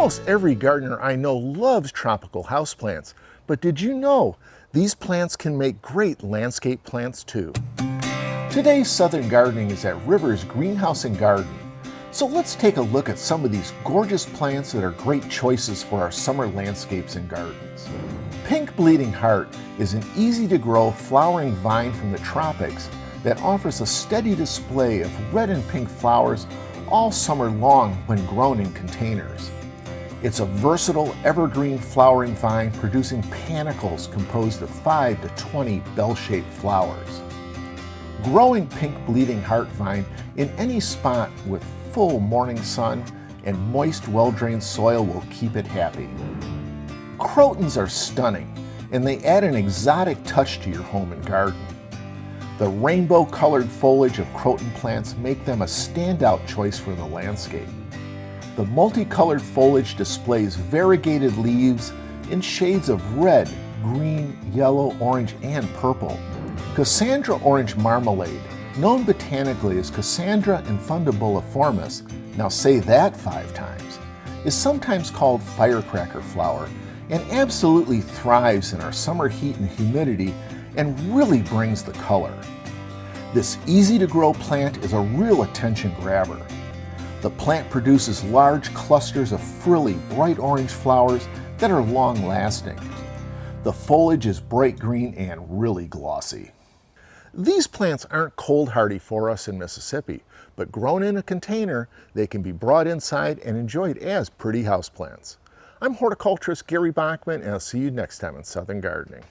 Almost every gardener I know loves tropical houseplants, but did you know these plants can make great landscape plants too? Today's Southern Gardening is at River's Greenhouse and Garden. So let's take a look at some of these gorgeous plants that are great choices for our summer landscapes and gardens. Pink Bleeding Heart is an easy-to-grow flowering vine from the tropics that offers a steady display of red and pink flowers all summer long when grown in containers. It's a versatile evergreen flowering vine producing panicles composed of 5 to 20 bell-shaped flowers. Growing Pink Bleeding Heart vine in any spot with full morning sun and moist, well-drained soil will keep it happy. Crotons are stunning, and they add an exotic touch to your home and garden. The rainbow-colored foliage of croton plants make them a standout choice for the landscape. The multicolored foliage displays variegated leaves in shades of red, green, yellow, orange, and purple. Crossandra Orange Marmalade, known botanically as Crossandra infundibuliformis, now say that 5 times, is sometimes called firecracker flower and absolutely thrives in our summer heat and humidity and really brings the color. This easy-to-grow plant is a real attention grabber. The plant produces large clusters of frilly, bright orange flowers that are long-lasting. The foliage is bright green and really glossy. These plants aren't cold hardy for us in Mississippi, but grown in a container, they can be brought inside and enjoyed as pretty houseplants. I'm horticulturist Gary Bachman, and I'll see you next time in Southern Gardening.